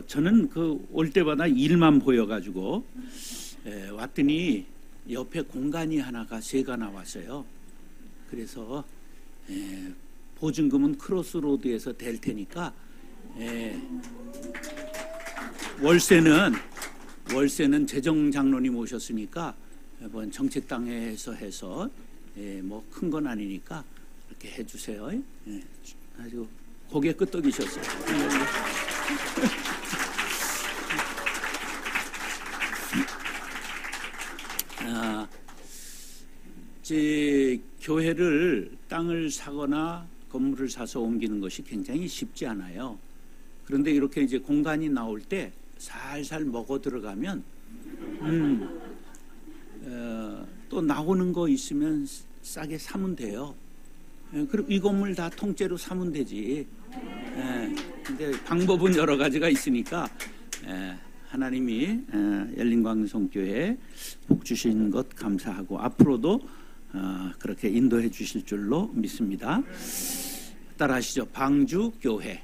저는 그 올 때마다 일만 보여가지고 왔더니 옆에 공간이 하나가 새가 나왔어요. 그래서 보증금은 크로스로드에서 댈 테니까 월세는 재정장로님 오셨으니까 이번 정책당에서 해서 뭐 큰 건 아니니까 이렇게 해주세요. 아주 고개 끄덕이셨어요. 제 교회를 땅을 사거나 건물을 사서 옮기는 것이 굉장히 쉽지 않아요. 그런데 이렇게 이제 공간이 나올 때 살살 먹어 들어가면 또 나오는 거 있으면 싸게 사면 돼요. 그리고 이 건물 다 통째로 사면 되지. 근데 방법은 여러 가지가 있으니까 하나님이 열린광성교회에 복 주신 것 감사하고 앞으로도 그렇게 인도해 주실 줄로 믿습니다. 따라하시죠. 방주교회.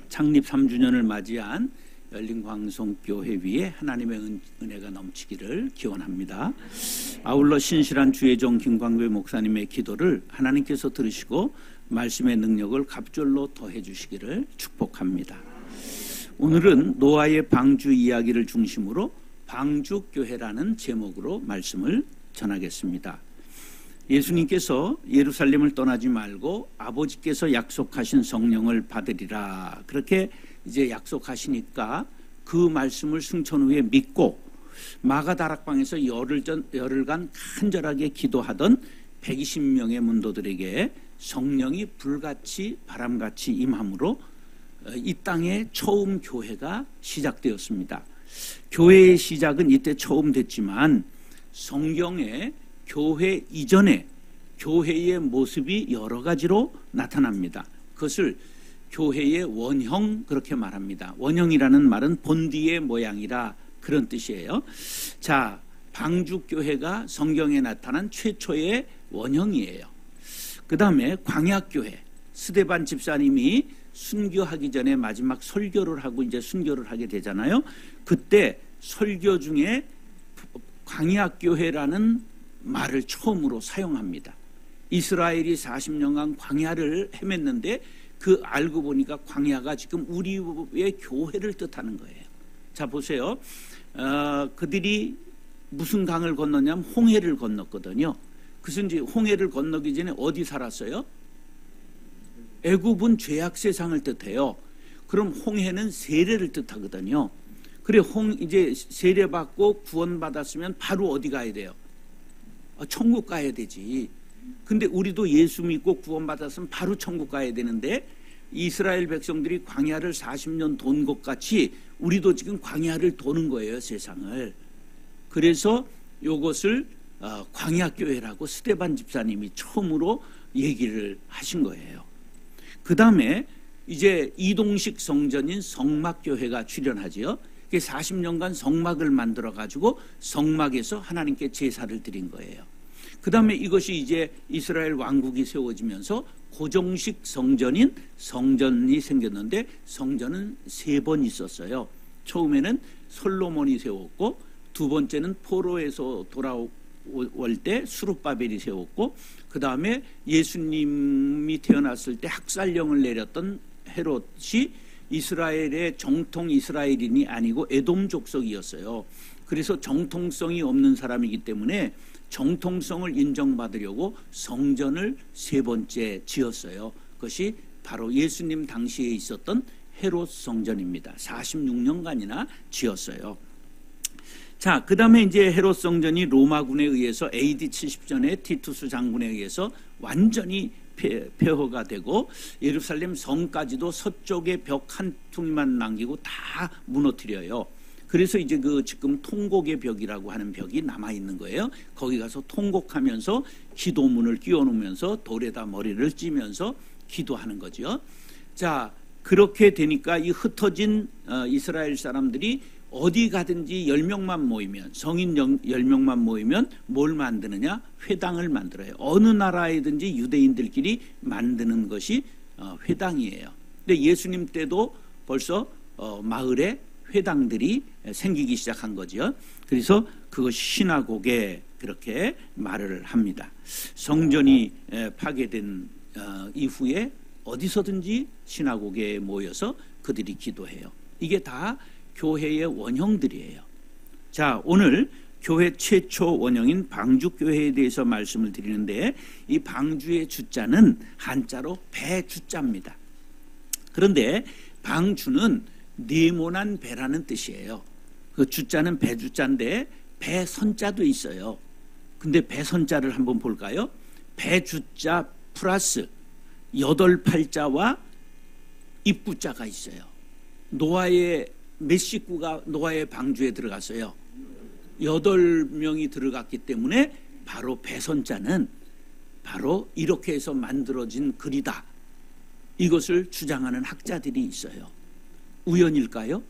창립 3주년을 맞이한 열린광성교회 위에 하나님의 은혜가 넘치기를 기원합니다. 아울러 신실한 주의종 김광배 목사님의 기도를 하나님께서 들으시고 말씀의 능력을 갑절로 더해 주시기를 축복합니다. 오늘은 노아의 방주 이야기를 중심으로 방주교회라는 제목으로 말씀을 전하겠습니다. 예수님께서 예루살렘을 떠나지 말고 아버지께서 약속하신 성령을 받으리라 그렇게 이제 약속하시니까 그 말씀을 승천 후에 믿고 마가다락방에서 열흘간 간절하게 기도하던 120명의 문도들에게 성령이 불같이 바람같이 임함으로 이 땅에 처음 교회가 시작되었습니다. 교회의 시작은 이때 처음 됐지만 성경에 교회 이전에 교회의 모습이 여러 가지로 나타납니다. 그것을 교회의 원형 그렇게 말합니다. 원형이라는 말은 본디의 모양이라 그런 뜻이에요. 자, 방주교회가 성경에 나타난 최초의 원형이에요. 그 다음에 광야교회, 스데반 집사님이 순교하기 전에 마지막 설교를 하고 이제 순교를 하게 되잖아요. 그때 설교 중에 광야교회라는 말을 처음으로 사용합니다. 이스라엘이 40년간 광야를 헤맸는데 그 알고 보니까 광야가 지금 우리의 교회를 뜻하는 거예요. 자, 보세요. 그들이 무슨 강을 건너냐면 홍해를 건넜거든요. 그래서 이제 홍해를 건너기 전에 어디 살았어요? 애굽은 죄악 세상을 뜻해요. 그럼 홍해는 세례를 뜻하거든요. 그래, 이제 세례 받고 구원 받았으면 바로 어디 가야 돼요? 천국 가야 되지. 근데 우리도 예수 믿고 구원 받았으면 바로 천국 가야 되는데 이스라엘 백성들이 광야를 40년 돈 것 같이 우리도 지금 광야를 도는 거예요, 세상을. 그래서 이것을 광야교회라고 스데반 집사님이 처음으로 얘기를 하신 거예요. 그 다음에 이제 이동식 성전인 성막교회가 출현하지요. 40년간 성막을 만들어 가지고 성막에서 하나님께 제사를 드린 거예요. 그 다음에 이것이 이제 이스라엘 왕국이 세워지면서 고정식 성전인 성전이 생겼는데 성전은 3번 있었어요. 처음에는 솔로몬이 세웠고 두 번째는 포로에서 돌아올 때 수룹바벨이 세웠고 그 다음에 예수님이 태어났을 때 학살령을 내렸던 헤롯이 이스라엘의 정통 이스라엘인이 아니고 에돔 족속이었어요. 그래서 정통성이 없는 사람이기 때문에 정통성을 인정받으려고 성전을 3번째 지었어요. 그것이 바로 예수님 당시에 있었던 헤롯 성전입니다. 46년간이나 지었어요. 자, 그 다음에 이제 헤롯 성전이 로마군에 의해서 AD 70년에 티투스 장군에 의해서 완전히 폐허가 되고 예루살렘 성까지도 서쪽에 벽 한 퉁만 남기고 다 무너뜨려요. 그래서 이제 그 지금 통곡의 벽이라고 하는 벽이 남아 있는 거예요. 거기 가서 통곡하면서 기도문을 끼워놓으면서 돌에다 머리를 찌면서 기도하는 거죠. 자, 그렇게 되니까 이 흩어진 이스라엘 사람들이 어디 가든지 10명만 모이면, 성인 10명만 모이면 뭘 만드느냐? 회당을 만들어요. 어느 나라에든지 유대인들끼리 만드는 것이 회당이에요. 근데 예수님 때도 벌써 마을에 회당들이 생기기 시작한 거죠. 그래서 그것이 시나고게 그렇게 말을 합니다. 성전이 파괴된 이후에 어디서든지 시나고게에 모여서 그들이 기도해요. 이게 다 교회의 원형들이에요. 자, 오늘 교회 최초 원형인 방주교회에 대해서 말씀을 드리는데, 이 방주의 주자는 한자로 배주자입니다. 그런데 방주는 네모난 배라는 뜻이에요. 그 주자는 배주자인데 배선자도 있어요. 근데 배선자를 한번 볼까요? 배주자 플러스 8팔자와 입구자가 있어요. 노아의 몇 식구가 노아의 방주에 들어갔어요? 8명이 들어갔기 때문에 바로 배선자는 바로 이렇게 해서 만들어진 글이다, 이것을 주장하는 학자들이 있어요. 우연일까요?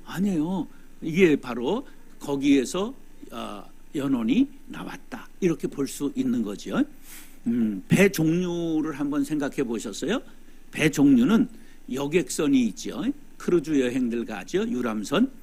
아니에요. 이게 바로 거기에서 연원이 나왔다, 이렇게 볼 수 있는 거죠. 배 종류를 한번 생각해 보셨어요? 배 종류는 여객선이 있죠. 크루즈 여행들 가죠. 유람선.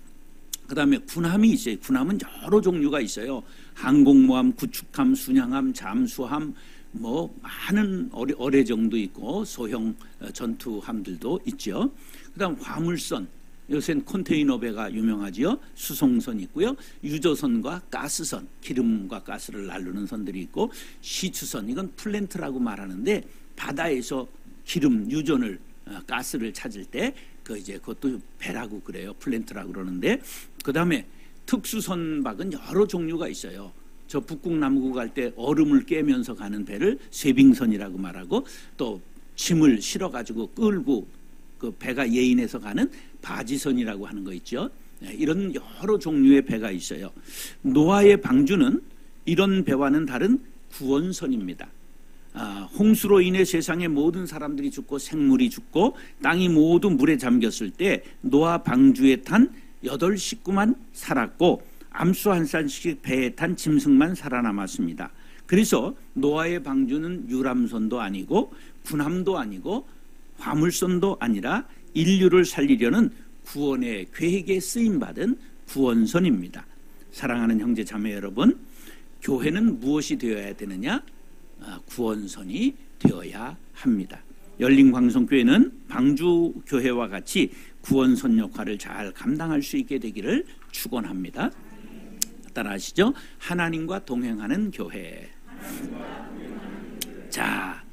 그 다음에 군함이 있어요. 군함은 여러 종류가 있어요. 항공모함, 구축함, 순양함, 잠수함, 뭐 많은 어뢰정도 있고 소형 전투함들도 있죠. 그 다음 화물선, 요새는 컨테이너 배가 유명하지요. 수송선 있고요. 유조선과 가스선, 기름과 가스를 나르는 선들이 있고, 시추선, 이건 플랜트라고 말하는데 바다에서 기름 유전을 가스를 찾을 때 그것도 배라고 그래요. 플랜트라고 그러는데, 그 다음에 특수선박은 여러 종류가 있어요. 저 북극 남극 갈 때 얼음을 깨면서 가는 배를 쇄빙선이라고 말하고, 또 짐을 실어 가지고 끌고 그 배가 예인해서 가는 바지선이라고 하는 거 있죠. 이런 여러 종류의 배가 있어요. 노아의 방주는 이런 배와는 다른 구원선입니다. 홍수로 인해 세상의 모든 사람들이 죽고 생물이 죽고 땅이 모두 물에 잠겼을 때 노아 방주에 탄 8식구만 살았고, 암수 한 쌍씩 배에 탄 짐승만 살아남았습니다. 그래서 노아의 방주는 유람선도 아니고 군함도 아니고 화물선도 아니라 인류를 살리려는 구원의 계획에 쓰임받은 구원선입니다. 사랑하는 형제 자매 여러분, 교회는 무엇이 되어야 되느냐? 구원선이 되어야 합니다. 열린광성교회는 방주교회와 같이 구원선 역할을 잘 감당할 수 있게 되기를 축원합니다. 따라하시죠. 하나님과 동행하는 교회. 자,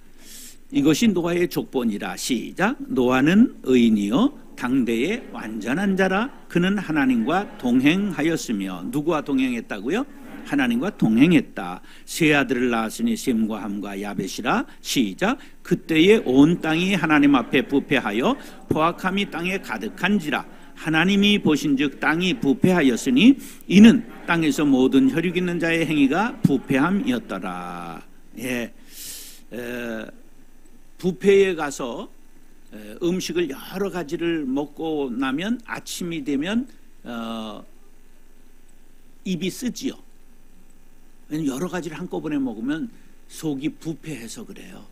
이것이 노아의 족본이라. 시작. 노아는 의인이요 당대의 완전한 자라. 그는 하나님과 동행하였으며. 누구와 동행했다고요? 하나님과 동행했다. 세 아들을 낳았으니 셈과 함과 야벳이라. 시작. 그때에 온 땅이 하나님 앞에 부패하여 포악함이 땅에 가득한지라. 하나님이 보신즉 땅이 부패하였으니 이는 땅에서 모든 혈육 있는 자의 행위가 부패함이었더라. 예, 부패에 가서 음식을 여러 가지를 먹고 나면 아침이 되면 입이 쓰지요. 여러 가지를 한꺼번에 먹으면 속이 부패해서 그래요.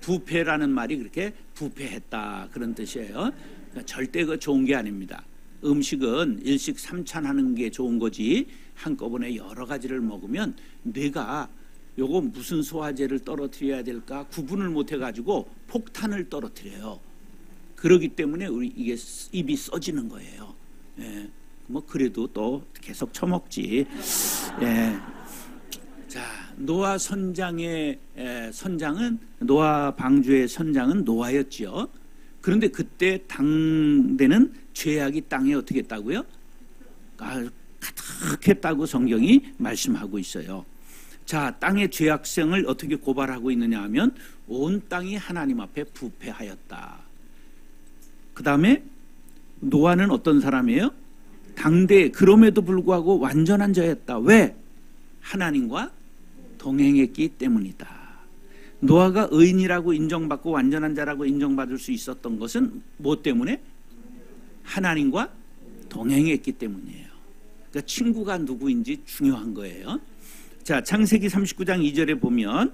부패라는 말이 그렇게 부패했다 그런 뜻이에요. 절대 그 좋은 게 아닙니다. 음식은 일식 삼찬하는 게 좋은 거지, 한꺼번에 여러 가지를 먹으면 뇌가 요거 무슨 소화제를 떨어뜨려야 될까 구분을 못 해가지고 폭탄을 떨어뜨려요. 그러기 때문에 우리 이게 입이 써지는 거예요. 예. 뭐 그래도 또 계속 처먹지. 예. 자, 노아 선장의 선장은, 노아 방주의 선장은 노아였지요. 그런데 그때 당대는 죄악이 땅에 어떻게 했다고요? 가득했다고 성경이 말씀하고 있어요. 자, 땅의 죄악성을 어떻게 고발하고 있느냐 하면 온 땅이 하나님 앞에 부패하였다. 그 다음에 노아는 어떤 사람이에요? 당대, 그럼에도 불구하고 완전한 자였다. 왜? 하나님과 동행했기 때문이다. 노아가 의인이라고 인정받고 완전한 자라고 인정받을 수 있었던 것은 무엇 때문에? 하나님과 동행했기 때문이에요. 그러니까 친구가 누구인지 중요한 거예요. 자, 창세기 39장 2절에 보면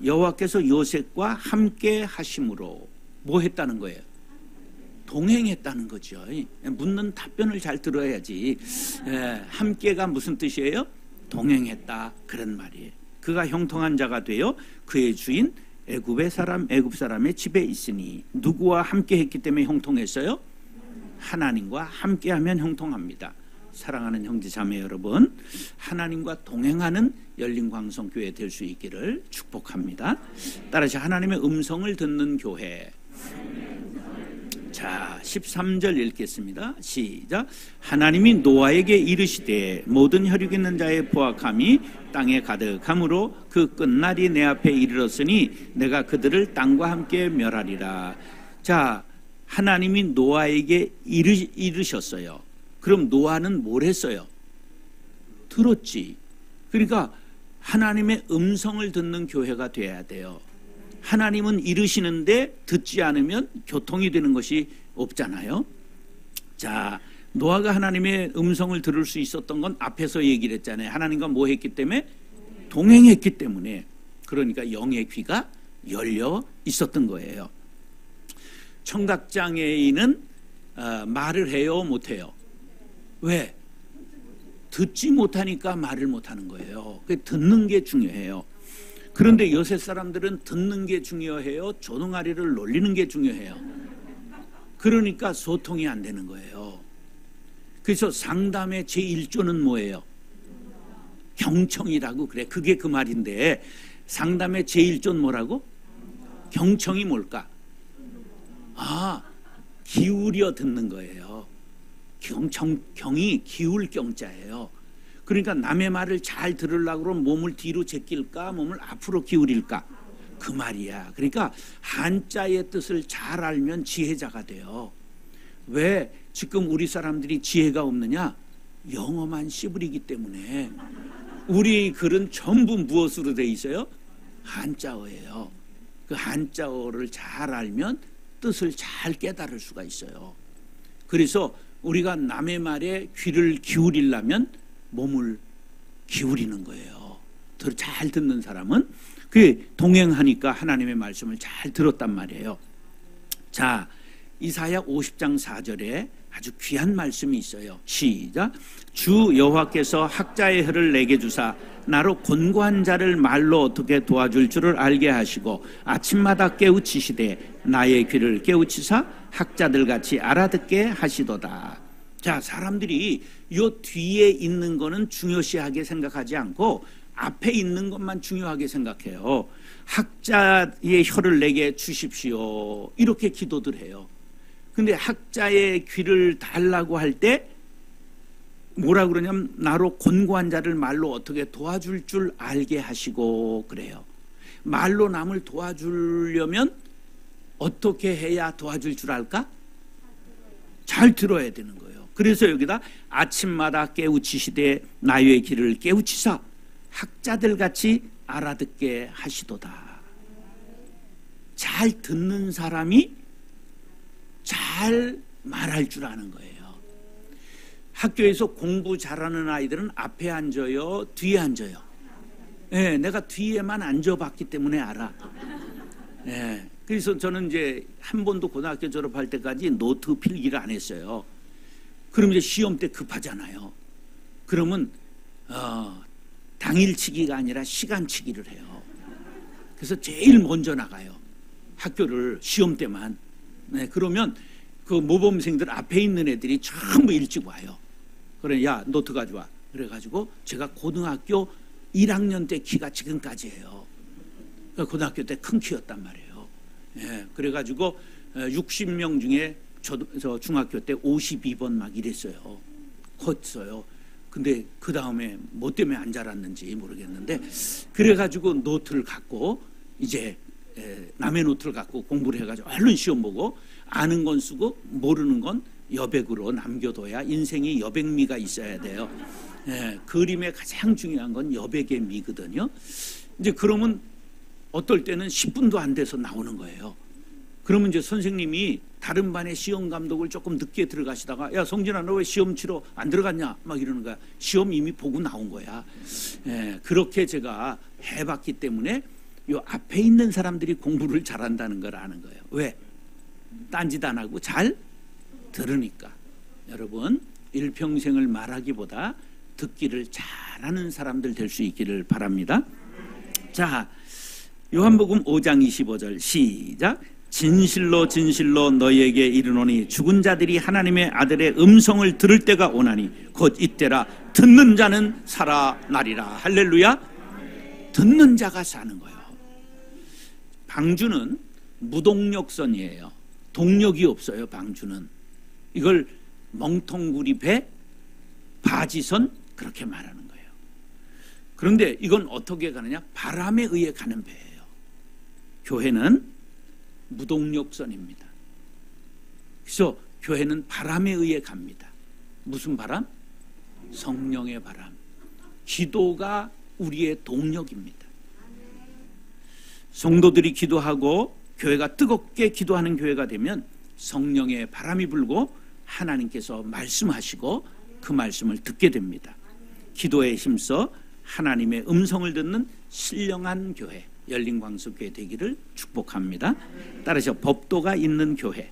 여호와께서 요셉과 함께 하심으로 뭐 했다는 거예요? 동행했다는 거죠. 묻는 답변을 잘 들어야지. 함께가 무슨 뜻이에요? 동행했다 그런 말이에요. 그가 형통한 자가 되어 그의 주인 애굽 사람의 집에 있으니 누구와 함께 했기 때문에 형통했어요? 하나님과 함께하면 형통합니다. 사랑하는 형제 자매 여러분, 하나님과 동행하는 열린광성교회 될 수 있기를 축복합니다. 따라서 하나님의 음성을 듣는 교회. 자, 13절 읽겠습니다. 시작. 하나님이 노아에게 이르시되 모든 혈육 있는 자의 포악함이 땅에 가득함으로 그 끝날이 내 앞에 이르렀으니 내가 그들을 땅과 함께 멸하리라. 자, 하나님이 노아에게 이르셨어요. 그럼 노아는 뭘 했어요? 들었지. 그러니까 하나님의 음성을 듣는 교회가 돼야 돼요. 하나님은 이르시는데 듣지 않으면 교통이 되는 것이 없잖아요. 자, 노아가 하나님의 음성을 들을 수 있었던 건 앞에서 얘기를 했잖아요. 하나님과 뭐 했기 때문에? 동행했기 때문에. 그러니까 영의 귀가 열려 있었던 거예요. 청각장애인은 말을 해요, 못해요? 왜? 듣지 못하니까 말을 못하는 거예요. 듣는 게 중요해요. 그런데 요새 사람들은 듣는 게 중요해요? 조동아리를 놀리는 게 중요해요? 그러니까 소통이 안 되는 거예요. 그래서 상담의 제1조는 뭐예요? 경청이라고 그래. 그게 그 말인데 상담의 제1조는 뭐라고? 경청이 뭘까? 기울여 듣는 거예요. 경이 기울 경자예요. 그러니까 남의 말을 잘 들으려고 그러면 몸을 뒤로 제낄까 몸을 앞으로 기울일까 그 말이야. 그러니까 한자의 뜻을 잘 알면 지혜자가 돼요. 왜 지금 우리 사람들이 지혜가 없느냐? 영어만 씨부리기 때문에. 우리 글은 전부 무엇으로 돼 있어요? 한자어예요. 그 한자어를 잘 알면 뜻을 잘 깨달을 수가 있어요. 그래서 우리가 남의 말에 귀를 기울이려면 몸을 기울이는 거예요. 잘 듣는 사람은 그 동행하니까 하나님의 말씀을 잘 들었단 말이에요. 자, 이사야 50장 4절에 아주 귀한 말씀이 있어요. 시작. 주 여호와께서 학자의 혀를 내게 주사 나로 곤고한 자를 말로 어떻게 도와줄 줄을 알게 하시고 아침마다 깨우치시되 나의 귀를 깨우치사 학자들 같이 알아듣게 하시도다. 자, 사람들이 요 뒤에 있는 거는 중요시하게 생각하지 않고 앞에 있는 것만 중요하게 생각해요. 학자의 혀를 내게 주십시오. 이렇게 기도들 해요. 근데 학자의 귀를 달라고 할 때 뭐라 그러냐면 나로 곤고한 자를 말로 어떻게 도와줄 줄 알게 하시고 그래요. 말로 남을 도와주려면 어떻게 해야 도와줄 줄 알까? 잘 들어야 되는 거예요. 그래서 여기다 아침마다 깨우치시되 나의 귀를 깨우치사 학자들같이 알아듣게 하시도다. 잘 듣는 사람이 잘 말할 줄 아는 거예요. 학교에서 공부 잘하는 아이들은 앞에 앉아요? 뒤에 앉아요? 네, 내가 뒤에만 앉아봤기 때문에 알아. 네, 그래서 저는 이제 한 번도 고등학교 졸업할 때까지 노트 필기를 안 했어요. 그럼 이제 시험 때 급하잖아요. 그러면 당일치기가 아니라 시간치기를 해요. 그래서 제일 먼저 나가요. 학교를 시험 때만. 네, 그러면 그 모범생들 앞에 있는 애들이 전부 일찍 와요. 그래, 야, 노트 가져와. 그래가지고 제가 고등학교 1학년 때 키가 지금까지예요. 고등학교 때 큰 키였단 말이에요. 예, 그래가지고 60명 중에 저 중학교 때 52번 막 이랬어요. 컸어요. 근데 그 다음에 뭐 때문에 안 자랐는지 모르겠는데 그래가지고 노트를 갖고 이제 남의 노트를 갖고 공부를 해가지고 얼른 시험 보고 아는 건 쓰고 모르는 건 여백으로 남겨둬야 인생이 여백미가 있어야 돼요. 그림의 가장 중요한 건 여백의 미거든요. 이제 그러면 어떨 때는 10분도 안 돼서 나오는 거예요. 그러면 이제 선생님이 다른 반의 시험 감독을 조금 늦게 들어가시다가 야, 성진아, 너 왜 시험 치러 안 들어갔냐? 막 이러는 거야. 시험 이미 보고 나온 거야. 그렇게 제가 해봤기 때문에 요 앞에 있는 사람들이 공부를 잘한다는 걸 아는 거예요. 왜? 딴짓 안 하고 잘 들으니까. 여러분, 일평생을 말하기보다 듣기를 잘하는 사람들 될 수 있기를 바랍니다. 자, 요한복음 5장 25절 시작. 진실로 진실로 너희에게 이르노니 죽은 자들이 하나님의 아들의 음성을 들을 때가 오나니 곧 이때라. 듣는 자는 살아나리라. 할렐루야. 듣는 자가 사는 거예요. 방주는 무동력선이에요. 동력이 없어요. 방주는. 이걸 멍텅구리 배, 바지선 그렇게 말하는 거예요. 그런데 이건 어떻게 가느냐? 바람에 의해 가는 배예요. 교회는 무동력선입니다. 그래서 교회는 바람에 의해 갑니다. 무슨 바람? 성령의 바람. 기도가 우리의 동력입니다. 성도들이 기도하고 교회가 뜨겁게 기도하는 교회가 되면 성령의 바람이 불고 하나님께서 말씀하시고 그 말씀을 듣게 됩니다. 기도에 힘써 하나님의 음성을 듣는 신령한 교회, 열린광석교회 되기를 축복합니다. 따라서 법도가 있는 교회.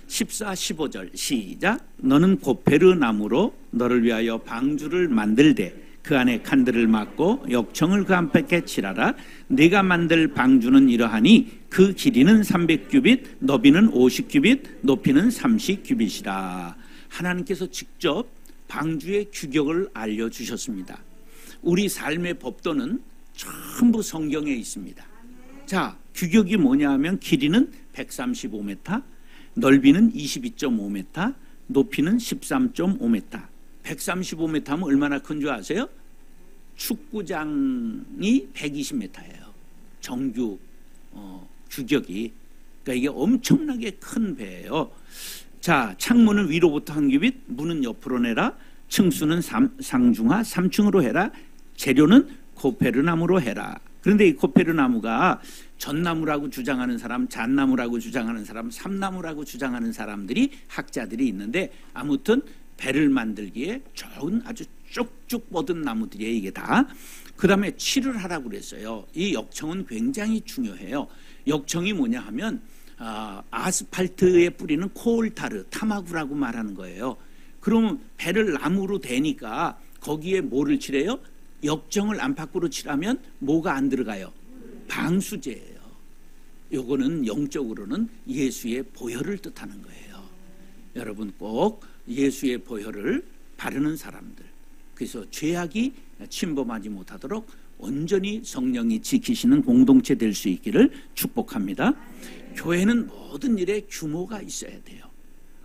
14, 15절 시작. 너는 고페르 나무로 너를 위하여 방주를 만들되 그 안에 칸들을 막고 역청을 그 안팎에 칠하라. 네가 만들 방주는 이러하니 그 길이는 300규빗, 너비는 50규빗, 높이는 30규빗이라. 하나님께서 직접 방주의 규격을 알려주셨습니다. 우리 삶의 법도는 전부 성경에 있습니다. 자, 규격이 뭐냐 하면 길이는 135m, 넓이는 22.5m, 높이는 13.5m. 135m 하면 얼마나 큰 줄 아세요? 축구장이 120m예요. 정규 규격이. 그러니까 이게 엄청나게 큰 배예요. 자, 창문은 위로부터 한 규빗, 문은 옆으로 내라. 층수는 상중하 3층으로 해라. 재료는 고페르나무로 해라. 그런데 이 고페르나무가 전나무라고 주장하는 사람, 잣나무라고 주장하는 사람, 삼나무라고 주장하는 사람들이 학자들이 있는데 아무튼 배를 만들기에 좋은 아주 쭉쭉 뻗은 나무들이에요. 이게 다. 그 다음에 칠을 하라고 그랬어요. 이 역청은 굉장히 중요해요. 역청이 뭐냐 하면 아스팔트에 뿌리는 코올타르, 타마구라고 말하는 거예요. 그러면 배를 나무로 대니까 거기에 뭐를 칠해요? 역청을 안팎으로 칠하면 뭐가 안 들어가요? 방수제예요. 요거는 영적으로는 예수의 보혈을 뜻하는 거예요. 여러분 꼭 예수의 보혈을 바르는 사람들, 그래서 죄악이 침범하지 못하도록 온전히 성령이 지키시는 공동체 될 수 있기를 축복합니다. 교회는 모든 일에 규모가 있어야 돼요.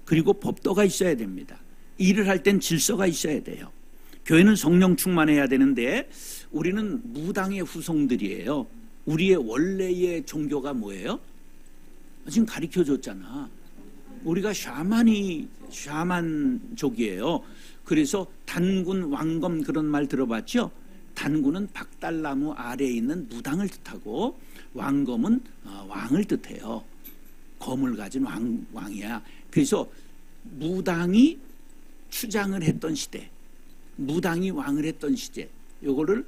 그리고 법도가 있어야 됩니다. 일을 할 땐 질서가 있어야 돼요. 교회는 성령 충만해야 되는데 우리는 무당의 후손들이에요. 우리의 원래의 종교가 뭐예요? 지금 가르쳐 줬잖아. 우리가 샤만족이에요. 그래서 단군, 왕검 그런 말 들어봤죠? 단군은 박달나무 아래에 있는 무당을 뜻하고 왕검은 왕을 뜻해요. 검을 가진 왕이야. 그래서 무당이 추장을 했던 시대, 무당이 왕을 했던 시대, 요거를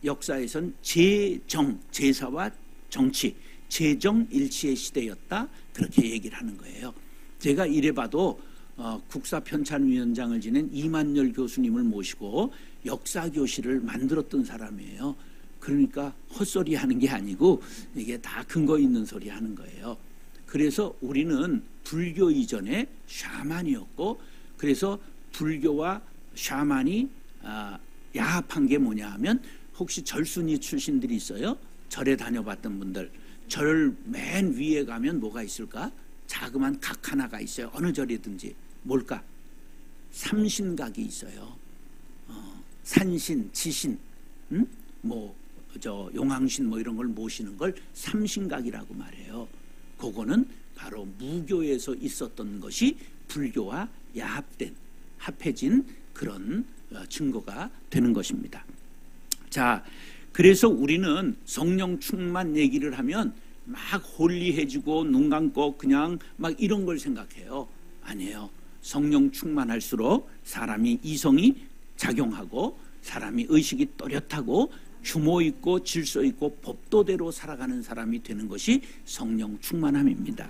역사에선 제사와 정치, 제정일치의 시대였다, 그렇게 얘기를 하는 거예요. 제가 이래봐도 국사편찬위원장을 지낸 이만열 교수님을 모시고 역사교실을 만들었던 사람이에요. 그러니까 헛소리 하는 게 아니고 이게 다 근거 있는 소리 하는 거예요. 그래서 우리는 불교 이전에 샤만이었고, 그래서 불교와 샤만이 야합한 게 뭐냐 하면, 혹시 절순이 출신들이 있어요? 절에 다녀봤던 분들, 절 맨 위에 가면 뭐가 있을까? 자그만 각 하나가 있어요. 어느 절이든지. 뭘까? 삼신각이 있어요. 산신, 지신, 용왕신 용왕신 이런 걸 모시는 걸 삼신각이라고 말해요. 그거는 바로 무교에서 있었던 것이 불교와 합해진 그런 증거가 되는 것입니다. 자, 그래서 우리는 성령 충만 얘기를 하면 막 홀리해지고 눈 감고 그냥 막 이런 걸 생각해요. 아니에요. 성령 충만할수록 사람이 이성이 작용하고 사람이 의식이 또렷하고 규모 있고 질서 있고 법도대로 살아가는 사람이 되는 것이 성령 충만함입니다.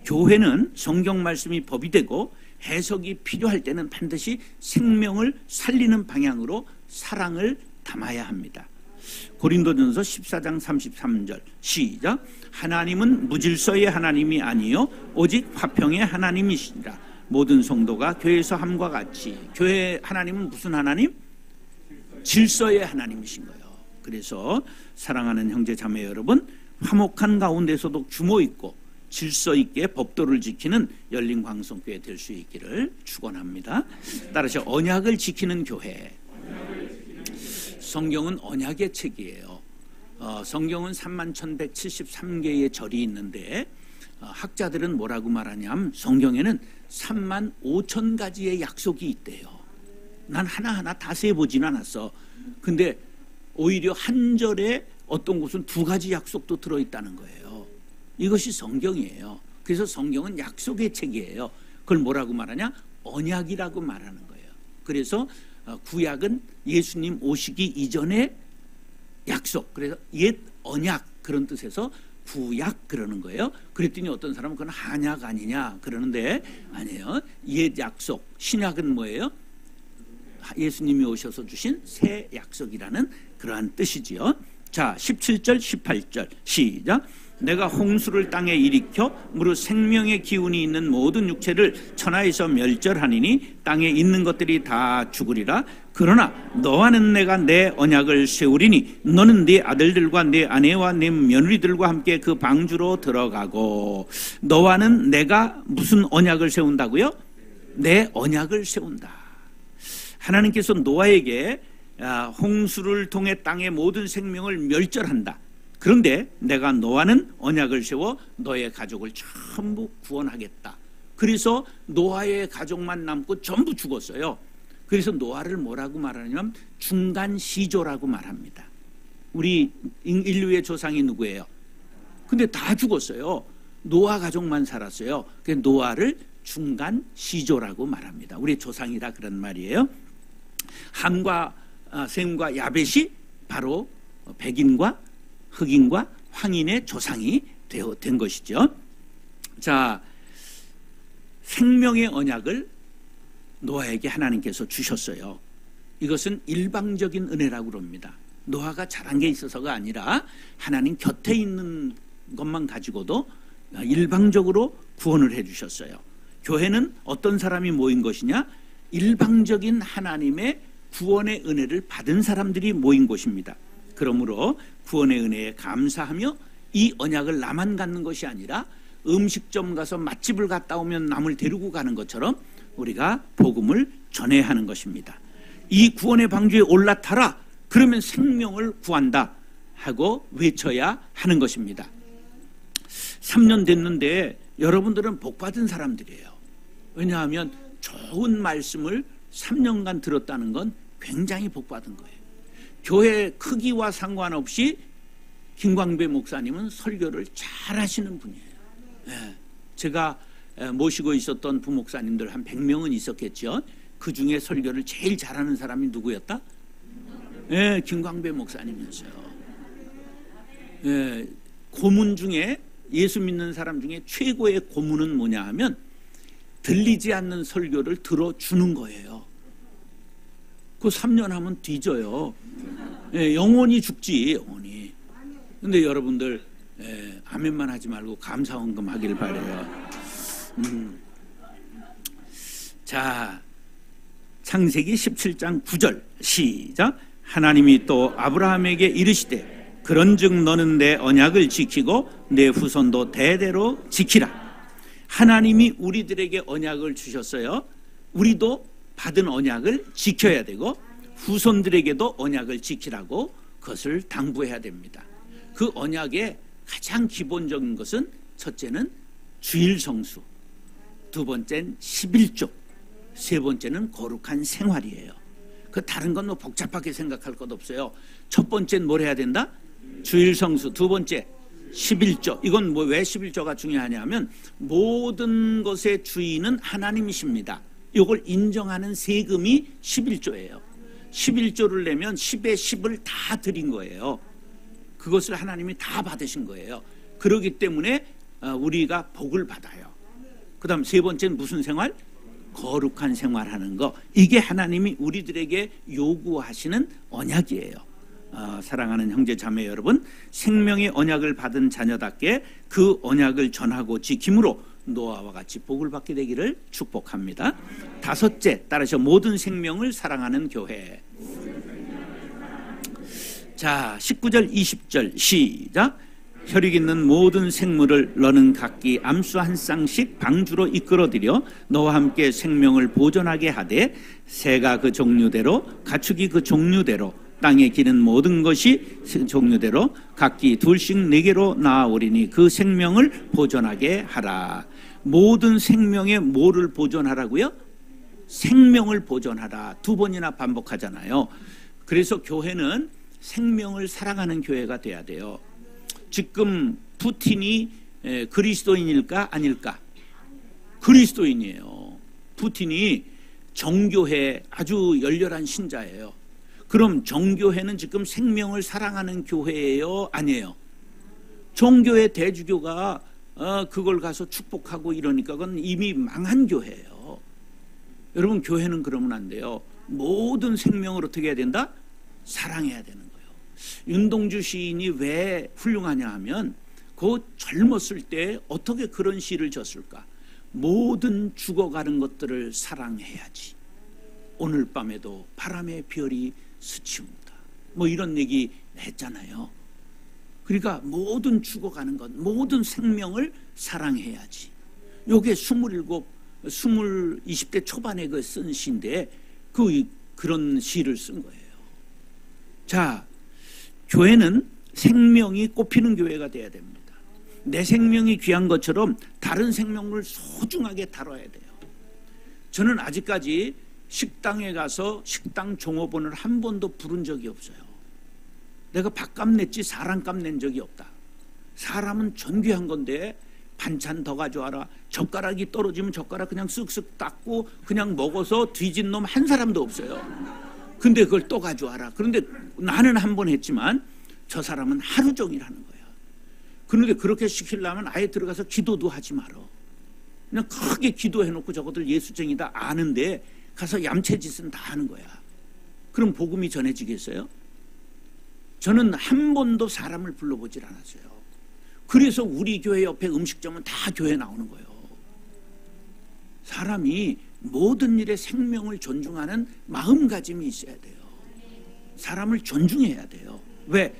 교회는 성경 말씀이 법이 되고 해석이 필요할 때는 반드시 생명을 살리는 방향으로 사랑을 담아야 합니다. 고린도전서 14장 33절 시작. 하나님은 무질서의 하나님이 아니요 오직 화평의 하나님이시니라. 모든 성도가 교회에서 함과 같이. 교회 하나님은 무슨 하나님? 질서의 하나님이신 거예요. 그래서 사랑하는 형제 자매 여러분, 화목한 가운데서도 규모 있고 질서 있게 법도를 지키는 열린 광성교회 될 수 있기를 축원합니다. 따라서 언약을 지키는 교회. 성경은 언약의 책이에요. 성경은 31,173개의 절이 있는데 학자들은 뭐라고 말하냐면 성경에는 35,000가지의 약속이 있대요. 난 하나하나 다 세보진 않았어. 근데 오히려 한 절에 어떤 곳은 2가지 약속도 들어있다는 거예요. 이것이 성경이에요. 그래서 성경은 약속의 책이에요. 그걸 뭐라고 말하냐? 언약이라고 말하는 거예요. 그래서 구약은 예수님 오시기 이전의 약속, 그래서 옛 언약 그런 뜻에서 구약 그러는 거예요. 그랬더니 어떤 사람은 그건 한약 아니냐 그러는데 아니에요. 옛 약속, 신약은 뭐예요? 예수님이 오셔서 주신 새 약속이라는 그러한 뜻이지요. 자, 17절 18절 시작. 내가 홍수를 땅에 일으켜 무릇 생명의 기운이 있는 모든 육체를 천하에서 멸절하니니 땅에 있는 것들이 다 죽으리라. 그러나 너와는 내가 내 언약을 세우리니 너는 네 아들들과 네 아내와 네 며느리들과 함께 그 방주로 들어가고. 너와는 내가 무슨 언약을 세운다고요? 내 언약을 세운다. 하나님께서 노아에게 홍수를 통해 땅의 모든 생명을 멸절한다. 그런데 내가 너와는 언약을 세워 너의 가족을 전부 구원하겠다. 그래서 노아의 가족만 남고 전부 죽었어요. 그래서 노아를 뭐라고 말하냐면 중간 시조라고 말합니다. 우리 인류의 조상이 누구예요? 근데 다 죽었어요. 노아 가족만 살았어요. 그래서 노아를 중간 시조라고 말합니다. 우리 조상이다 그런 말이에요. 함과 셈과 야벳이 바로 백인과 흑인과 황인의 조상이 된 것이죠. 자, 생명의 언약을 노아에게 하나님께서 주셨어요. 이것은 일방적인 은혜라고 그럽니다. 노아가 잘한 게 있어서가 아니라 하나님 곁에 있는 것만 가지고도 일방적으로 구원을 해 주셨어요. 교회는 어떤 사람이 모인 것이냐? 일방적인 하나님의 구원의 은혜를 받은 사람들이 모인 곳입니다. 그러므로 구원의 은혜에 감사하며 이 언약을 나만 갖는 것이 아니라 음식점 가서 맛집을 갔다 오면 남을 데리고 가는 것처럼 우리가 복음을 전해야 하는 것입니다. 이 구원의 방주에 올라타라. 그러면 생명을 구한다 하고 외쳐야 하는 것입니다. 3년 됐는데 여러분들은 복받은 사람들이에요. 왜냐하면 좋은 말씀을 3년간 들었다는 건 굉장히 복받은 거예요. 교회 크기와 상관없이 김광배 목사님은 설교를 잘 하시는 분이에요. 제가 모시고 있었던 부목사님들 한 100명은 있었겠죠. 그 중에 설교를 제일 잘하는 사람이 누구였다? 김광배 목사님이었어요. 고문 중에, 예수 믿는 사람 중에 최고의 고문은 뭐냐 하면 들리지 않는 설교를 들어주는 거예요. 그 3년 하면 뒤져요. 영원히 죽지, 영원히. 근데 여러분들 아멘만 하지 말고 감사원금 하길 바라요. 자, 창세기 17장 9절 시작. 하나님이 또 아브라함에게 이르시되 그런즉 너는 내 언약을 지키고 내 후손도 대대로 지키라. 하나님이 우리들에게 언약을 주셨어요. 우리도 받은 언약을 지켜야 되고 후손들에게도 언약을 지키라고 그것을 당부해야 됩니다. 그 언약의 가장 기본적인 것은 첫째는 주일 성수, 두 번째는 11조, 세 번째는 거룩한 생활이에요. 그 다른 건 뭐 복잡하게 생각할 것 없어요. 첫 번째는 뭘 해야 된다? 주일 성수. 두 번째 11조. 이건 뭐 왜 11조가 중요하냐면 모든 것의 주인은 하나님이십니다. 이걸 인정하는 세금이 11조예요. 11조를 내면 10의 10을 다 드린 거예요. 그것을 하나님이 다 받으신 거예요. 그렇기 때문에 우리가 복을 받아요. 그다음 세 번째는 무슨 생활? 거룩한 생활하는 거. 이게 하나님이 우리들에게 요구하시는 언약이에요. 사랑하는 형제 자매 여러분, 생명의 언약을 받은 자녀답게 그 언약을 전하고 지킴으로 노아와 같이 복을 받게 되기를 축복합니다. 다섯째, 따라서 모든 생명을 사랑하는 교회. 자, 19절 20절 시작. 혈육 있는 모든 생물을 너는 각기 암수 한 쌍씩 방주로 이끌어들여 너와 함께 생명을 보존하게 하되 새가 그 종류대로 가축이 그 종류대로 땅에 기는 모든 것이 종류대로 각기 둘씩 네개로 나아오리니 그 생명을 보존하게 하라. 모든 생명의 뭐를 보존하라고요? 생명을 보존하라. 두 번이나 반복하잖아요. 그래서 교회는 생명을 사랑하는 교회가 돼야 돼요. 지금 푸틴이 그리스도인일까 아닐까? 그리스도인이에요. 푸틴이 정교회 아주 열렬한 신자예요. 그럼 정교회는 지금 생명을 사랑하는 교회예요? 아니에요? 정교회 대주교가 그걸 가서 축복하고 이러니까 그건 이미 망한 교회예요. 여러분, 교회는 그러면 안 돼요. 모든 생명을 어떻게 해야 된다? 사랑해야 되는 거예요. 윤동주 시인이 왜 훌륭하냐 하면 그 젊었을 때 어떻게 그런 시를 졌을까? 모든 죽어가는 것들을 사랑해야지. 오늘 밤에도 바람의 별이 스치운다. 뭐 이런 얘기 했잖아요. 그러니까 모든 죽어가는 것, 모든 생명을 사랑해야지. 요게 20대 초반에 그 쓴 시인데 그런 시를 쓴 거예요. 자, 교회는 생명이 꽃피는 교회가 돼야 됩니다. 내 생명이 귀한 것처럼 다른 생명을 소중하게 다뤄야 돼요. 저는 아직까지 식당에 가서 식당 종업원을 한 번도 부른 적이 없어요. 내가 밥값 냈지 사람값 낸 적이 없다. 사람은 존귀한 건데 반찬 더 가져와라. 젓가락이 떨어지면 젓가락 그냥 쓱쓱 닦고 그냥 먹어서 뒤진 놈 한 사람도 없어요. 근데 그걸 또 가져와라. 그런데 나는 한 번 했지만 저 사람은 하루 종일 하는 거야. 그런데 그렇게 시키려면 아예 들어가서 기도도 하지 말어. 그냥 크게 기도해놓고 저것들 예수쟁이다 아는데 가서 얌체짓은 다 하는 거야. 그럼 복음이 전해지겠어요? 저는 한 번도 사람을 불러보질 않았어요. 그래서 우리 교회 옆에 음식점은 다 교회 나오는 거예요. 사람이 모든 일에 생명을 존중하는 마음가짐이 있어야 돼요. 사람을 존중해야 돼요. 왜?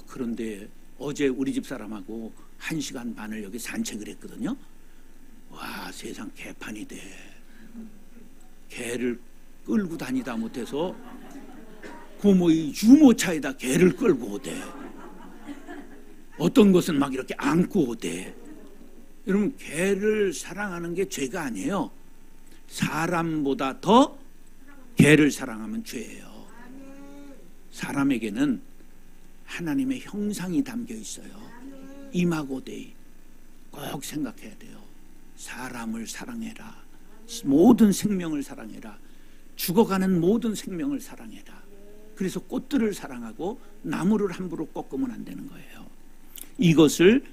그런데 어제 우리 집 사람하고 1시간 반을 여기 산책을 했거든요. 와, 세상 개판이 돼. 개를 끌고 다니다 못해서 고모의 유모차에다 개를 끌고 오대. 어떤 것은 막 이렇게 안고 오대. 여러분, 개를 사랑하는 게 죄가 아니에요. 사람보다 더 개를 사랑하면 죄예요. 사람에게는 하나님의 형상이 담겨 있어요. 이마고데이 꼭 생각해야 돼요. 사람을 사랑해라. 모든 생명을 사랑해라. 죽어가는 모든 생명을 사랑해라. 그래서 꽃들을 사랑하고 나무를 함부로 꺾으면 안 되는 거예요. 이것을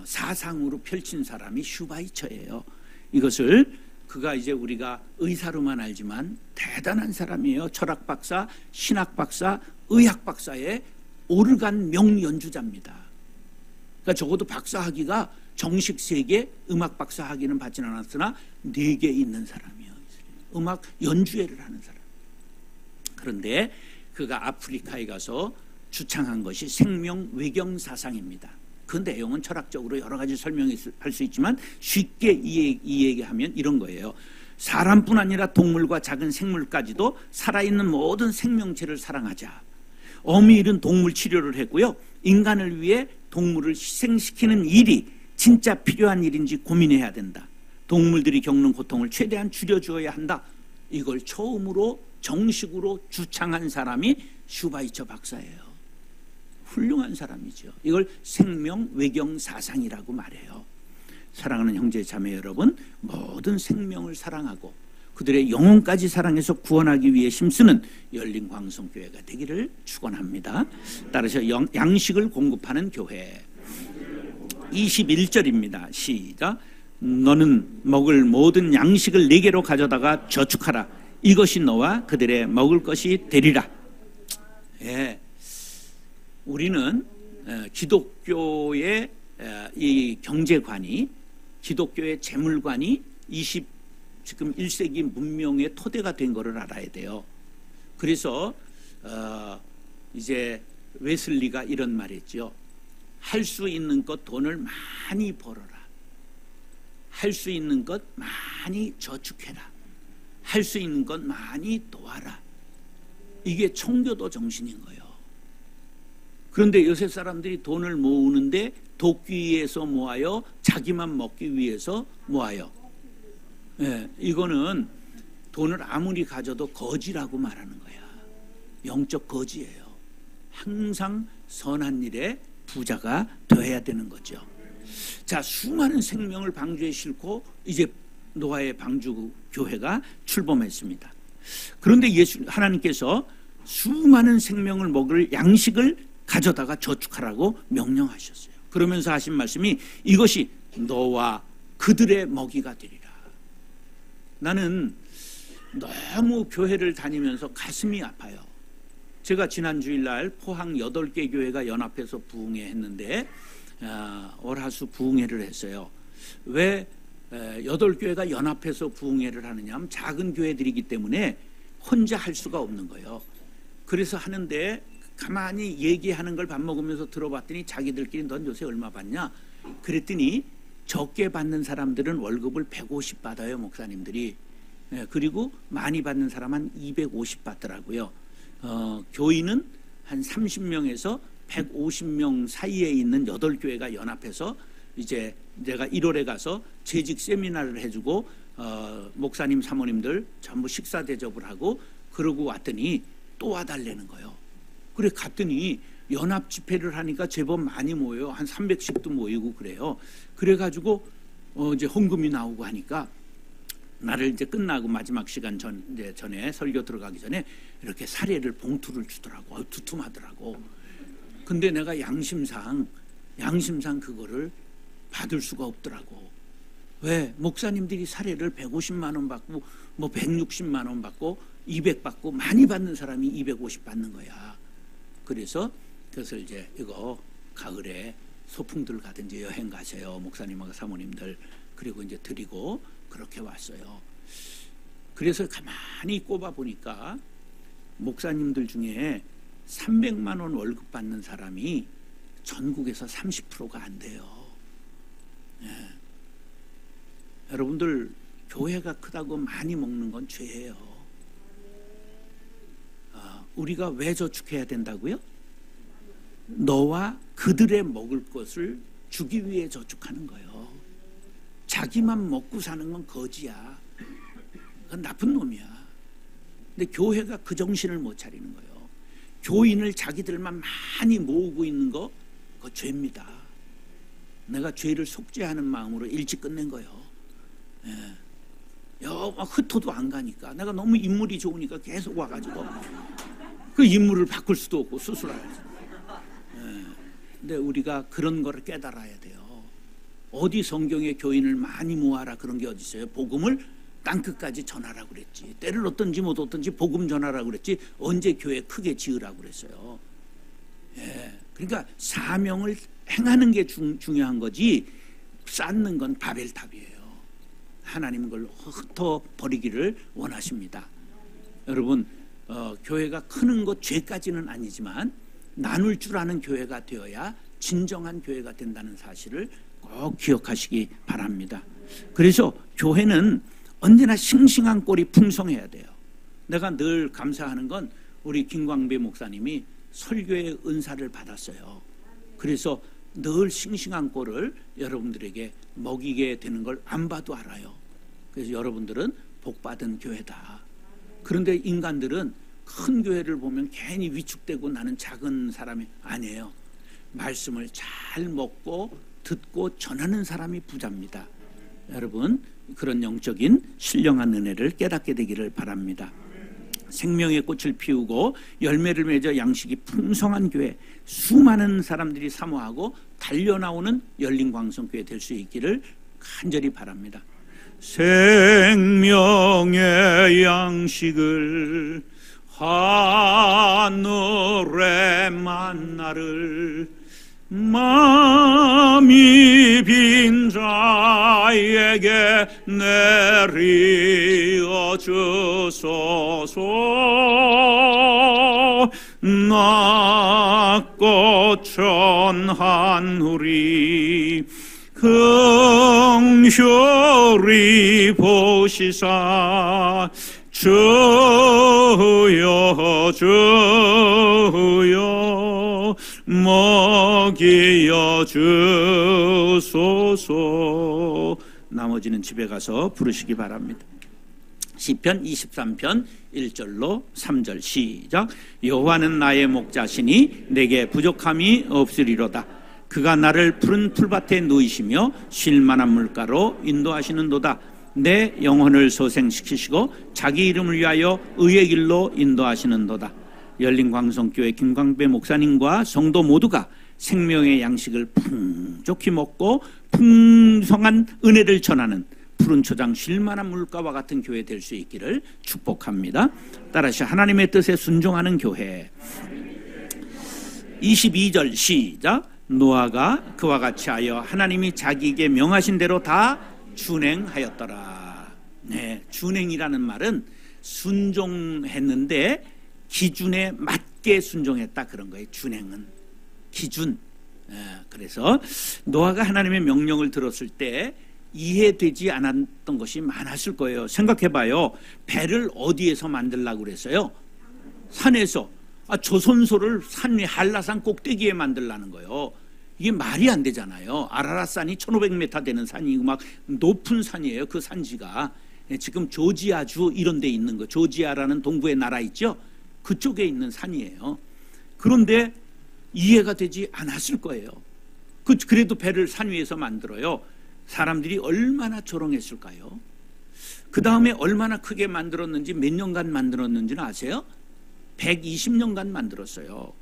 사상으로 펼친 사람이 슈바이처예요. 이것을 그가 이제 우리가 의사로만 알지만 대단한 사람이에요. 철학 박사, 신학 박사, 의학 박사의 오르간 명연주자입니다. 그러니까 적어도 박사 학위가 정식 세계 음악 박사 학위는 받지는 않았으나 4개 있는 사람이에요. 음악 연주회를 하는 사람. 그런데 그가 아프리카에 가서 주창한 것이 생명 외경 사상입니다. 그 내용은 철학적으로 여러 가지 설명할 수 있지만 쉽게 이야기하면 이런 거예요. 사람뿐 아니라 동물과 작은 생물까지도 살아있는 모든 생명체를 사랑하자. 어미일은 동물 치료를 했고요. 인간을 위해 동물을 희생시키는 일이 진짜 필요한 일인지 고민해야 된다. 동물들이 겪는 고통을 최대한 줄여주어야 한다. 이걸 처음으로 정식으로 주창한 사람이 슈바이처 박사예요. 훌륭한 사람이죠. 이걸 생명 외경 사상이라고 말해요. 사랑하는 형제 자매 여러분, 모든 생명을 사랑하고 그들의 영혼까지 사랑해서 구원하기 위해 힘쓰는 열린 광성교회가 되기를 축원합니다. 따라서 양식을 공급하는 교회. 21절입니다. 시작. 너는 먹을 모든 양식을 네게로 가져다가 저축하라. 이것이 너와 그들의 먹을 것이 되리라. 예, 우리는 기독교의 이 경제관이, 기독교의 재물관이 지금 1세기 문명의 토대가 된 것을 알아야 돼요. 그래서 이제 웨슬리가 이런 말했죠. 할 수 있는 것 돈을 많이 벌어라. 할 수 있는 것 많이 저축해라. 할 수 있는 것 많이 도와라. 이게 청교도 정신인 거예요. 그런데 요새 사람들이 돈을 모으는데 돕기 위해서 모아요? 자기만 먹기 위해서 모아요? 네, 이거는 돈을 아무리 가져도 거지라고 말하는 거야. 영적 거지예요. 항상 선한 일에 부자가 되어야 되는 거죠. 자, 수많은 생명을 방주에 싣고 이제 노아의 방주 교회가 출범했습니다. 그런데 하나님께서 수많은 생명을 먹을 양식을 가져다가 저축하라고 명령하셨어요. 그러면서 하신 말씀이 이것이 너와 그들의 먹이가 되리라. 나는 너무 교회를 다니면서 가슴이 아파요. 제가 지난 주일날 포항 8개 교회가 연합해서 부흥회 했는데 월화수 부흥회를 했어요. 왜 8교회가 연합해서 부흥회를 하느냐 하면 작은 교회들이기 때문에 혼자 할 수가 없는 거예요. 그래서 하는데 가만히 얘기하는 걸 밥 먹으면서 들어봤더니 자기들끼리 넌 요새 얼마 받냐? 그랬더니 적게 받는 사람들은 월급을 150 받아요, 목사님들이. 그리고 많이 받는 사람은 250 받더라고요. 교인은 한 30명에서 150명 사이에 있는 8교회가 연합해서 이제 내가 1월에 가서 재직 세미나를 해주고 목사님 사모님들 전부 식사 대접을 하고 그러고 왔더니 또 와달라는 거예요. 그래 갔더니 연합 집회를 하니까 제법 많이 모여요. 한 300씩도 모이고 그래요. 그래가지고 이제 헌금이 나오고 하니까 나를 이제 끝나고 마지막 시간 전에 설교 들어가기 전에 이렇게 사례를 봉투를 주더라고. 두툼하더라고. 근데 내가 양심상 그거를 받을 수가 없더라고. 왜? 목사님들이 사례를 150만 원 받고 뭐 160만 원 받고 200 받고 많이 받는 사람이 250 받는 거야. 그래서 그것을 이제 이거 가을에 소풍들 가든지 여행 가세요. 목사님하고 사모님들. 그리고 이제 드리고 그렇게 왔어요. 그래서 가만히 꼽아 보니까 목사님들 중에 300만 원 월급 받는 사람이 전국에서 30%가 안 돼요. 예. 여러분들 교회가 크다고 많이 먹는 건 죄예요. 우리가 왜 저축해야 된다고요? 너와 그들의 먹을 것을 주기 위해 저축하는 거예요. 자기만 먹고 사는 건 거지야. 그건 나쁜 놈이야. 근데 교회가 그 정신을 못 차리는 거예요. 교인을 자기들만 많이 모으고 있는 거 그거 죄입니다. 내가 죄를 속죄하는 마음으로 일찍 끝낸 거예요. 예. 흩어도 안 가니까 내가 너무 인물이 좋으니까 계속 와가지고 그 인물을 바꿀 수도 없고 수술해야지. 예. 근데 우리가 그런 거를 깨달아야 돼요. 어디 성경에 교인을 많이 모아라 그런 게 어디 있어요? 복음을 땅끝까지 전하라고 그랬지. 때를 얻든지 못 얻든지 복음 전하라고 그랬지. 언제 교회 크게 지으라고 그랬어요. 예. 그러니까 사명을 행하는 게 중요한 거지 쌓는 건 바벨탑이에요. 하나님 그걸 흩어버리기를 원하십니다. 여러분 교회가 크는 것 죄까지는 아니지만 나눌 줄 아는 교회가 되어야 진정한 교회가 된다는 사실을 꼭 기억하시기 바랍니다. 그래서 교회는 언제나 싱싱한 꼴이 풍성해야 돼요. 내가 늘 감사하는 건 우리 김광배 목사님이 설교의 은사를 받았어요. 그래서 늘 싱싱한 꼴을 여러분들에게 먹이게 되는 걸 안 봐도 알아요. 그래서 여러분들은 복받은 교회다. 그런데 인간들은 큰 교회를 보면 괜히 위축되고 나는 작은 사람이 아니에요. 말씀을 잘 먹고 듣고 전하는 사람이 부자입니다. 여러분 그런 영적인 신령한 은혜를 깨닫게 되기를 바랍니다. 생명의 꽃을 피우고 열매를 맺어 양식이 풍성한 교회, 수많은 사람들이 사모하고 달려나오는 열린광성교회 될 수 있기를 간절히 바랍니다. 생명의 양식을 하늘의 만나를 마음이 빈 자에게 내리어 주소서. 낮고 천한 우리 긍휼히 보시사 주여 주여 먹이여 주소서. 나머지는 집에 가서 부르시기 바랍니다. 시편 23편 1절로 3절 시작. 여호와는 나의 목자시니 내게 부족함이 없으리로다. 그가 나를 푸른 풀밭에 누이시며 쉴 만한 물가로 인도하시는도다. 내 영혼을 소생시키시고 자기 이름을 위하여 의의 길로 인도하시는도다. 열린광성교회 김광배 목사님과 성도 모두가 생명의 양식을 풍족히 먹고 풍성한 은혜를 전하는 푸른 초장 쉴 만한 물가와 같은 교회 될 수 있기를 축복합니다. 따라서 하나님의 뜻에 순종하는 교회. 22절 시작. 노아가 그와 같이 하여 하나님이 자기에게 명하신 대로 다 준행하였더라. 네, 준행이라는 말은 순종했는데 기준에 맞게 순종했다, 그런 거예요. 준행은 기준. 그래서 노아가 하나님의 명령을 들었을 때 이해되지 않았던 것이 많았을 거예요. 생각해봐요. 배를 어디에서 만들려고 그랬어요? 산에서. 조선소를 산 위 한라산 꼭대기에 만들라는 거예요. 이게 말이 안 되잖아요. 아라랏산이 1500m 되는 산이고 막 높은 산이에요. 그 산지가 지금 조지아주 이런 데 있는 거, 조지아라는 동부의 나라 있죠? 그쪽에 있는 산이에요. 그런데 이해가 되지 않았을 거예요. 그래도 배를 산 위에서 만들어요. 사람들이 얼마나 조롱했을까요? 그 다음에 얼마나 크게 만들었는지, 몇 년간 만들었는지는 아세요? 120년간 만들었어요.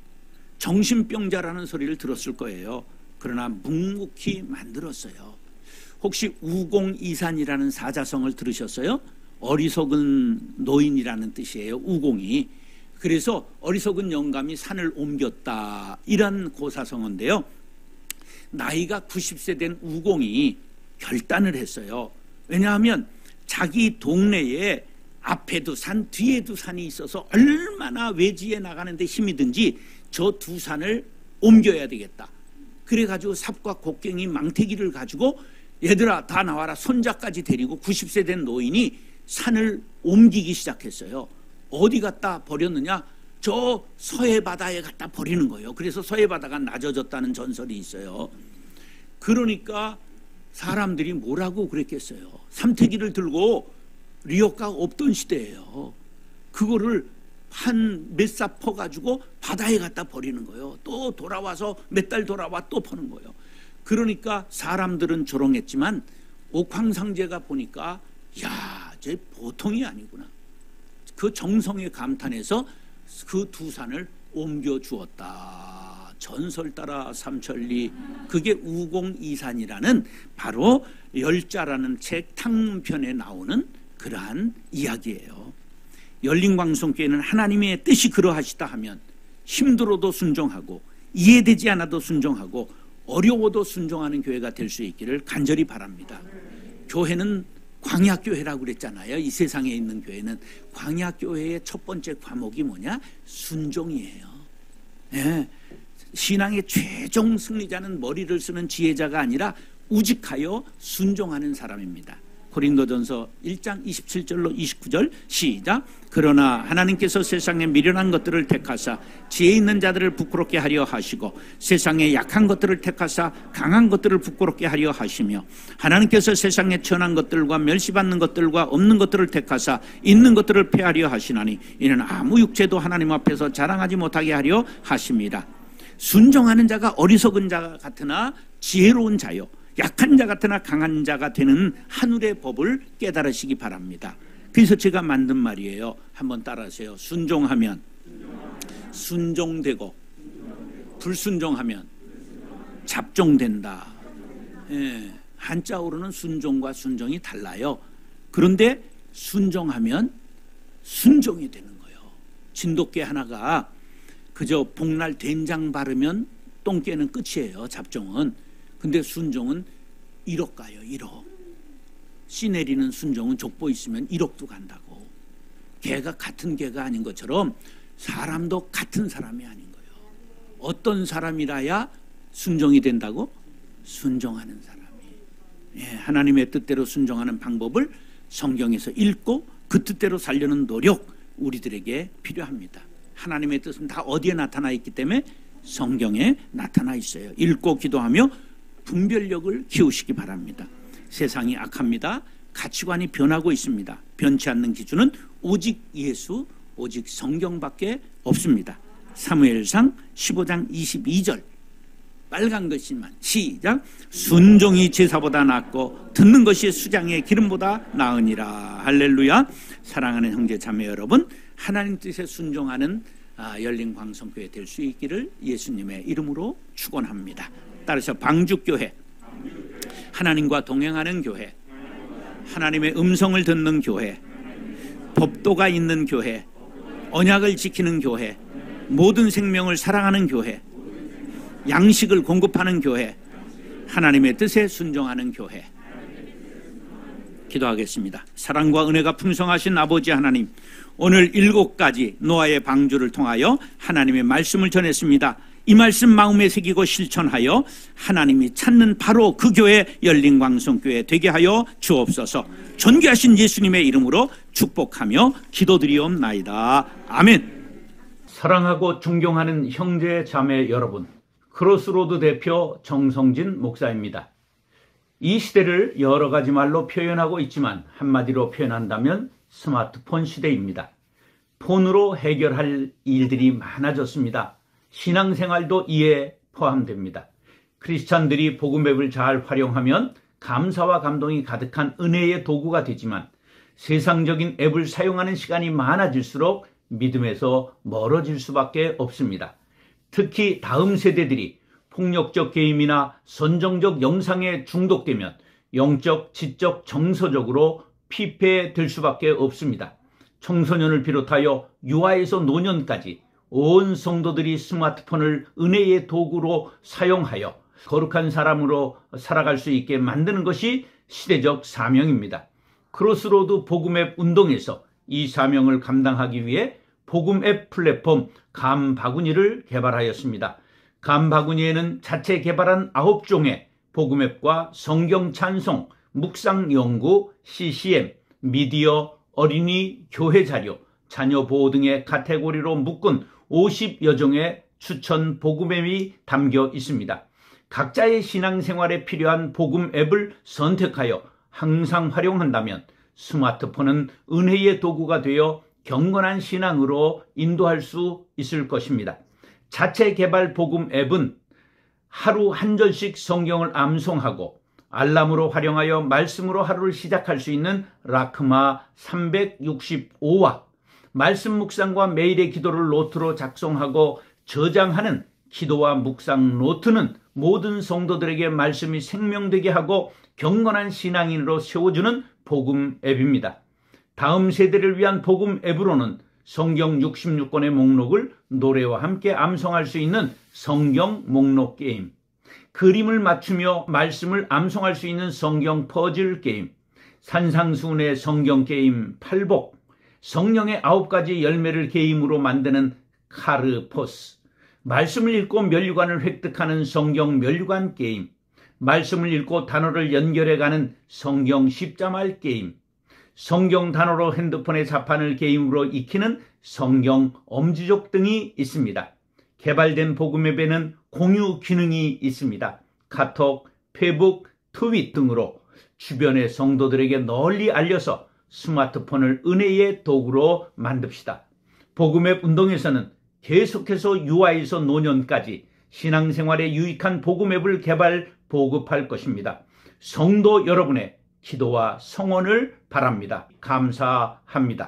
정신병자라는 소리를 들었을 거예요. 그러나 묵묵히 만들었어요. 혹시 우공이산이라는 사자성을 들으셨어요? 어리석은 노인이라는 뜻이에요. 우공이. 그래서 어리석은 영감이 산을 옮겼다, 이런 고사성어인데요. 나이가 90세 된 우공이 결단을 했어요. 왜냐하면 자기 동네에 앞에도 산, 뒤에도 산이 있어서 얼마나 외지에 나가는데 힘이 든지 저 두 산을 옮겨야 되겠다. 그래가지고 삽과 곡괭이, 망태기를 가지고 얘들아 다 나와라, 손자까지 데리고 90세 된 노인이 산을 옮기기 시작했어요. 어디 갖다 버렸느냐? 저 서해 바다에 갖다 버리는 거예요. 그래서 서해 바다가 낮아졌다는 전설이 있어요. 그러니까 사람들이 뭐라고 그랬겠어요. 삼태기를 들고 리어카가 없던 시대예요. 그거를 한 몇 사 퍼가지고 바다에 갖다 버리는 거예요. 또 돌아와서 몇 달 돌아와 또 퍼는 거예요. 그러니까 사람들은 조롱했지만 옥황상제가 보니까 야, 쟤 보통이 아니구나. 그 정성에 감탄해서 그 두 산을 옮겨주었다. 전설 따라 삼천리. 그게 우공이산이라는 바로 열자라는 책 탕문편에 나오는 그러한 이야기예요. 열린광성교회는 하나님의 뜻이 그러하시다 하면 힘들어도 순종하고 이해되지 않아도 순종하고 어려워도 순종하는 교회가 될 수 있기를 간절히 바랍니다. 교회는 광야교회라고 그랬잖아요. 이 세상에 있는 교회는. 광야교회의 첫 번째 과목이 뭐냐? 순종이에요. 네. 신앙의 최종 승리자는 머리를 쓰는 지혜자가 아니라 우직하여 순종하는 사람입니다. 고린도전서 1장 27절로 29절 시작. 그러나 하나님께서 세상에 미련한 것들을 택하사 지혜 있는 자들을 부끄럽게 하려 하시고 세상에 약한 것들을 택하사 강한 것들을 부끄럽게 하려 하시며 하나님께서 세상에 천한 것들과 멸시받는 것들과 없는 것들을 택하사 있는 것들을 폐하려 하시나니 이는 아무 육체도 하나님 앞에서 자랑하지 못하게 하려 하십니다. 순종하는 자가 어리석은 자 같으나 지혜로운 자요, 약한 자 같으나 강한 자가 되는 하늘의 법을 깨달으시기 바랍니다. 그래서 제가 만든 말이에요. 한번 따라하세요. 순종하면 순종되고 불순종하면 잡종된다. 예. 한자어로는 순종과 순정이 달라요. 그런데 순정하면 순종이 되는 거예요. 진돗개 하나가 그저 복날 된장 바르면 똥 깨는 끝이에요. 잡종은. 근데 순종은 1억 가요. 1억. 씨 내리는 순종은 족보 있으면 1억도 간다고. 개가 같은 개가 아닌 것처럼 사람도 같은 사람이 아닌 거예요. 어떤 사람이라야 순종이 된다고? 순종하는 사람이. 예, 하나님의 뜻대로 순종하는 방법을 성경에서 읽고 그 뜻대로 살려는 노력 우리들에게 필요합니다. 하나님의 뜻은 다 어디에 나타나 있기 때문에 성경에 나타나 있어요. 읽고 기도하며 분별력을 키우시기 바랍니다. 세상이 악합니다. 가치관이 변하고 있습니다. 변치 않는 기준은 오직 예수, 오직 성경밖에 없습니다. 사무엘상 15장 22절 빨간 것이만 시작. 순종이 제사보다 낫고 듣는 것이 수장의 기름보다 나으니라. 할렐루야. 사랑하는 형제 자매 여러분, 하나님 뜻에 순종하는 열린 광성교회 될 수 있기를 예수님의 이름으로 축원합니다. 따라서 방죽교회, 하나님과 동행하는 교회, 하나님의 음성을 듣는 교회, 법도가 있는 교회, 언약을 지키는 교회, 모든 생명을 사랑하는 교회, 양식을 공급하는 교회, 하나님의 뜻에 순종하는 교회. 기도하겠습니다. 사랑과 은혜가 풍성하신 아버지 하나님, 오늘 7가지 노아의 방주를 통하여 하나님의 말씀을 전했습니다. 이 말씀 마음에 새기고 실천하여 하나님이 찾는 바로 그 교회 열린광성교회 되게 하여 주옵소서. 존귀하신 예수님의 이름으로 축복하며 기도드리옵나이다. 아멘. 사랑하고 존경하는 형제 자매 여러분, 크로스로드 대표 정성진 목사입니다. 이 시대를 여러 가지 말로 표현하고 있지만 한마디로 표현한다면 스마트폰 시대입니다. 폰으로 해결할 일들이 많아졌습니다. 신앙생활도 이에 포함됩니다. 크리스찬들이 복음 앱을 잘 활용하면 감사와 감동이 가득한 은혜의 도구가 되지만 세상적인 앱을 사용하는 시간이 많아질수록 믿음에서 멀어질 수밖에 없습니다. 특히 다음 세대들이 폭력적 게임이나 선정적 영상에 중독되면 영적, 지적, 정서적으로 피폐될 수밖에 없습니다. 청소년을 비롯하여 유아에서 노년까지 온 성도들이 스마트폰을 은혜의 도구로 사용하여 거룩한 사람으로 살아갈 수 있게 만드는 것이 시대적 사명입니다. 크로스로드 복음앱 운동에서 이 사명을 감당하기 위해 복음앱 플랫폼 감바구니를 개발하였습니다. 감바구니에는 자체 개발한 9종의 복음앱과 성경 찬송, 묵상 연구, CCM, 미디어, 어린이, 교회 자료, 자녀 보호 등의 카테고리로 묶은 50여 종의 추천 복음앱이 담겨 있습니다. 각자의 신앙생활에 필요한 복음 앱을 선택하여 항상 활용한다면 스마트폰은 은혜의 도구가 되어 경건한 신앙으로 인도할 수 있을 것입니다. 자체 개발 복음 앱은 하루 한 절씩 성경을 암송하고 알람으로 활용하여 말씀으로 하루를 시작할 수 있는 라크마 365와 말씀 묵상과 매일의 기도를 노트로 작성하고 저장하는 기도와 묵상 노트는 모든 성도들에게 말씀이 생명되게 하고 경건한 신앙인으로 세워주는 복음 앱입니다. 다음 세대를 위한 복음 앱으로는 성경 66권의 목록을 노래와 함께 암송할 수 있는 성경 목록 게임, 그림을 맞추며 말씀을 암송할 수 있는 성경 퍼즐 게임, 산상수훈의 성경 게임 팔복, 성령의 9가지 열매를 게임으로 만드는 카르포스, 말씀을 읽고 면류관을 획득하는 성경 면류관 게임, 말씀을 읽고 단어를 연결해가는 성경 십자말 게임, 성경 단어로 핸드폰의 자판을 게임으로 익히는 성경 엄지족 등이 있습니다. 개발된 복음앱에는 공유 기능이 있습니다. 카톡, 페북, 트윗 등으로 주변의 성도들에게 널리 알려서 스마트폰을 은혜의 도구로 만듭시다. 복음앱 운동에서는 계속해서 유아에서 노년까지 신앙생활에 유익한 복음앱을 개발, 보급할 것입니다. 성도 여러분의 기도와 성원을 바랍니다. 감사합니다.